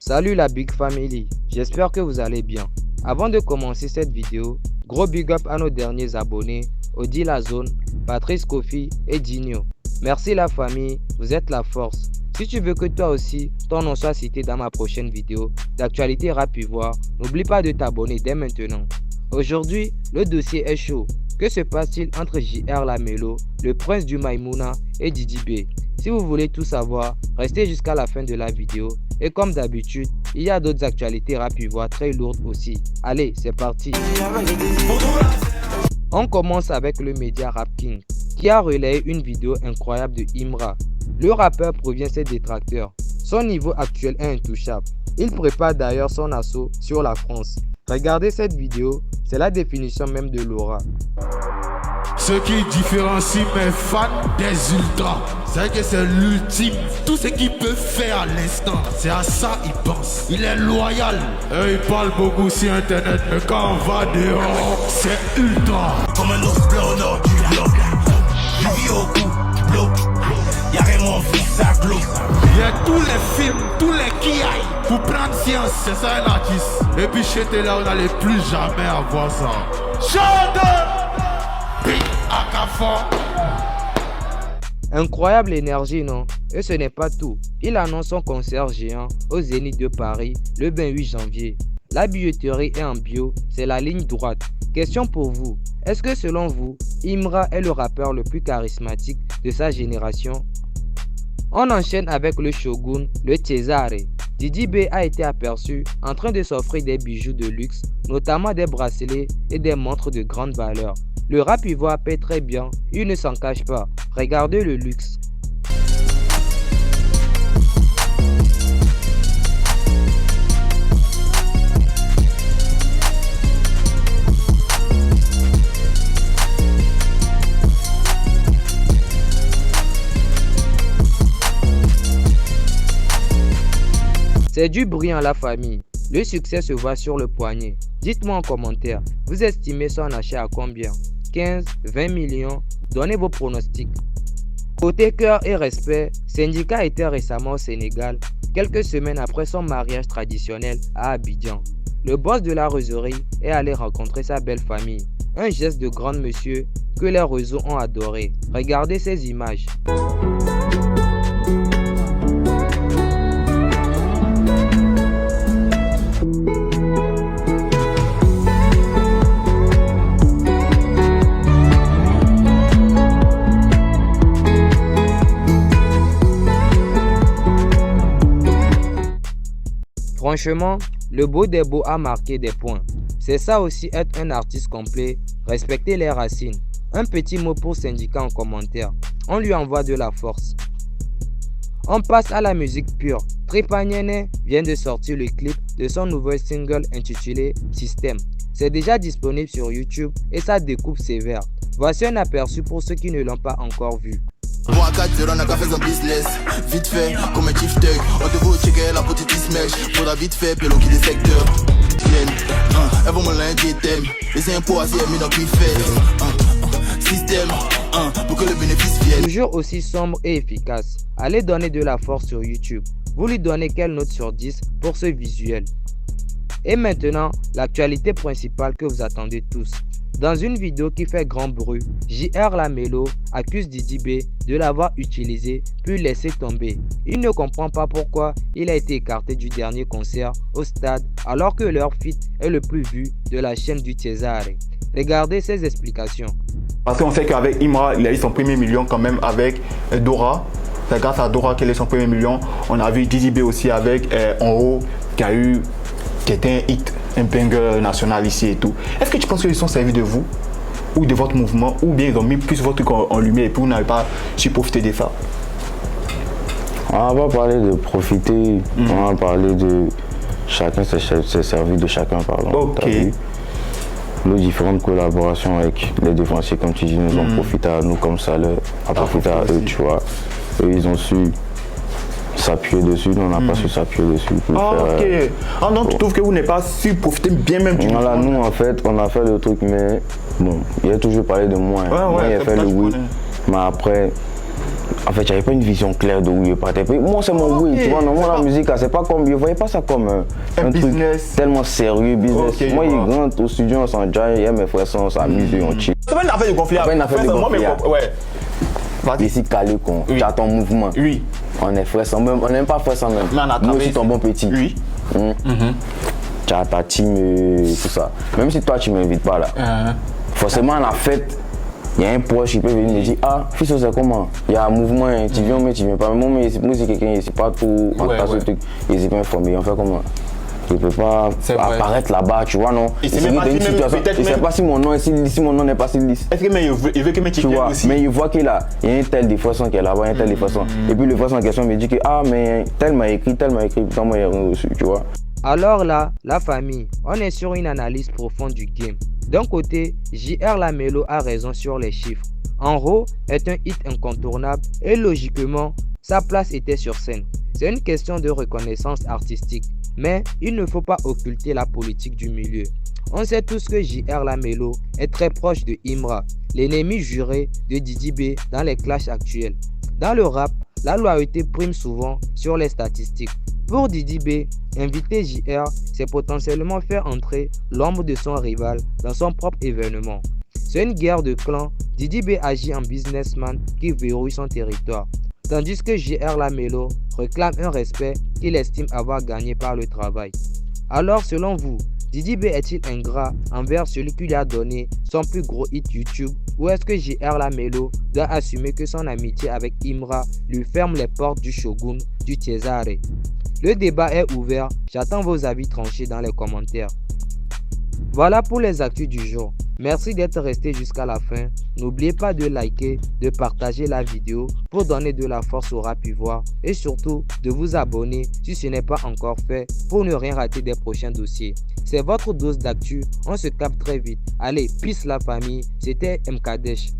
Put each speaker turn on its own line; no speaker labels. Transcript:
Salut la Big Family, j'espère que vous allez bien. Avant de commencer cette vidéo, gros big up à nos derniers abonnés, Audi Lazone, Patrice Kofi et Digno. Merci la famille, vous êtes la force. Si tu veux que toi aussi, ton nom soit cité dans ma prochaine vidéo d'actualité rap ivoire, n'oublie pas de t'abonner dès maintenant. Aujourd'hui, le dossier est chaud. Que se passe-t-il entre JR Lamello, le prince du Maïmouna et Didi B? Si vous voulez tout savoir, restez jusqu'à la fin de la vidéo. Et comme d'habitude, il y a d'autres actualités rap ivoire très lourdes aussi. Allez, c'est parti. On commence avec le média Rap King, qui a relayé une vidéo incroyable de Imra. Le rappeur provient ses détracteurs. Son niveau actuel est intouchable. Il prépare d'ailleurs son assaut sur la France. Regardez cette vidéo, c'est la définition même de l'aura.
Ce qui différencie mes fans des ultras, c'est que c'est l'ultime. Tout ce qu'il peut faire à l'instant, c'est à ça il pense. Il est loyal. Il parle beaucoup sur internet, mais quand on va dehors, c'est ultra.
Comme un ours bleu au nord du bloc. Vivi au cou, bloc. Y'a Raymond fils à bloc.
Il y a tous les films, tous les qui aillent pour prendre science, c'est ça un artiste. Et puis chez là, on n'allait plus jamais avoir ça. Chante!
Incroyable énergie, non? Et ce n'est pas tout. Il annonce son concert géant au Zénith de Paris le 28 janvier. La billetterie est en bio, c'est la ligne droite. Question pour vous, est-ce que selon vous, Imra est le rappeur le plus charismatique de sa génération? On enchaîne avec le Shogun, le Cesare. Didi B a été aperçu en train de s'offrir des bijoux de luxe, notamment des bracelets et des montres de grande valeur. Le rap ivoire paie très bien, il ne s'en cache pas. Regardez le luxe. C'est du brillant la famille. Le succès se voit sur le poignet. Dites-moi en commentaire, vous estimez son achat à combien? 15, 20 millions? Donnez vos pronostics. Côté cœur et respect, Syndicat était récemment au Sénégal, quelques semaines après son mariage traditionnel à Abidjan. Le boss de la roseraie est allé rencontrer sa belle famille. Un geste de grand monsieur que les réseaux ont adoré. Regardez ces images. Franchement, le beau des beaux a marqué des points. C'est ça aussi être un artiste complet, respecter les racines. Un petit mot pour Syndicat en commentaire. On lui envoie de la force. On passe à la musique pure. Tripaniene vient de sortir le clip de son nouvel single intitulé Système. C'est déjà disponible sur YouTube et ça découpe sévère. Voici un aperçu pour ceux qui ne l'ont pas encore vu.
Moi, 4-0, on a qu'à faire un business. Vite fait, comme un chief tug. On te vaut checker la petite smash. Faudra vite fait, pélo qui des secteurs. Elles vont me l'inquiéter. Les impôts assis mis dans qui fait. Système, pour que le bénéfice vienne.
Toujours aussi sombre et efficace. Allez donner de la force sur YouTube. Vous lui donnez quelle note sur 10 pour ce visuel? Et maintenant, l'actualité principale que vous attendez tous. Dans une vidéo qui fait grand bruit, JR Lamello accuse Didi B de l'avoir utilisé puis laissé tomber. Il ne comprend pas pourquoi il a été écarté du dernier concert au stade alors que leur feat est le plus vu de la chaîne du Cesare. Regardez ses explications.
Parce qu'on sait qu'avec Imra, il a eu son premier million quand même avec Dora. C'est grâce à Dora qu'il a eu son premier million. On a vu Didi B aussi avec En Haut qui était un hit, un banger national ici et tout. Est-ce que tu penses qu'ils sont servis de vous ou de votre mouvement ou bien ils ont mis plus votre truc en lumière et puis vous n'avez pas su profiter de ça?
On va pas parler de profiter, on va parler de chacun s'est servi de chacun, pardon.
Ok.
Nos différentes collaborations avec les défenseurs, comme tu dis, nous ont profité à nous comme ça, à profiter à eux, tu vois. Eux, ils ont su s'appuyer dessus, nous on n'a pas su s'appuyer dessus.
Donc tu trouves que vous n'avez pas su profiter bien même du
voilà, nous en fait, on a fait le truc, mais bon, il a toujours parlé de moi. Moi, il a fait le oui, mais après, En fait, j'avais pas une vision claire de où je partais. Moi, c'est mon oui, tu vois, non, moi, la musique, c'est pas comme, je voyais pas ça comme un
business
truc tellement sérieux, business.
Okay,
moi, il rentre au studio, on s'enjaille, il y a mes frères, on s'amuse, on chill.
C'est pas une affaire de conflit.
Pas une affaire de conflit.
Ouais.
Ici, calé, con, tu as ton mouvement.
Oui.
On est frères sans même, on n'aime pas frères sans même. Nous aussi, ton bon petit.
Oui.
Tu as ta team, tout ça. Même si toi, tu m'invites pas là. Forcément, à la fête, il y a un proche qui peut venir me dire ah, fils, c'est comment? Il y a un mouvement, tu viens, mais tu viens pas. Moi, c'est quelqu'un, il sait pas tout, on tasse le truc, il s'est pas informé. On fait comment? Il peut pas apparaître là-bas, tu vois, non?
Il sait
pas si mon nom n'est pas si lisse.
Est-ce qu'il veut que mes
tu vois, aussi? Mais il voit qu'il y a un tel des façons qui est là-bas, un tel des façons. Et puis le façon en question me dit que ah, mais tel m'a écrit, putain, moi, il y a rien reçu, tu vois.
Alors là, la famille, on est sur une analyse profonde du game. D'un côté, JR Lamello a raison sur les chiffres. En gros, est un hit incontournable et logiquement, sa place était sur scène. C'est une question de reconnaissance artistique, mais il ne faut pas occulter la politique du milieu. On sait tous que JR Lamello est très proche de Imra, l'ennemi juré de Didi B dans les clashs actuels. Dans le rap, la loyauté prime souvent sur les statistiques. Pour Didi B, inviter JR, c'est potentiellement faire entrer l'ombre de son rival dans son propre événement. C'est une guerre de clans, Didi B agit en businessman qui verrouille son territoire, tandis que JR Lamello réclame un respect qu'il estime avoir gagné par le travail. Alors selon vous, Didi B est-il ingrat envers celui qui lui a donné son plus gros hit YouTube, ou est-ce que JR Lamello doit assumer que son amitié avec Imra lui ferme les portes du Shogun, du Cesare? Le débat est ouvert, j'attends vos avis tranchés dans les commentaires. Voilà pour les actus du jour. Merci d'être resté jusqu'à la fin. N'oubliez pas de liker, de partager la vidéo pour donner de la force au rap ivoire et surtout de vous abonner si ce n'est pas encore fait pour ne rien rater des prochains dossiers. C'est votre dose d'actu, on se capte très vite. Allez, peace la famille, c'était MKDesh.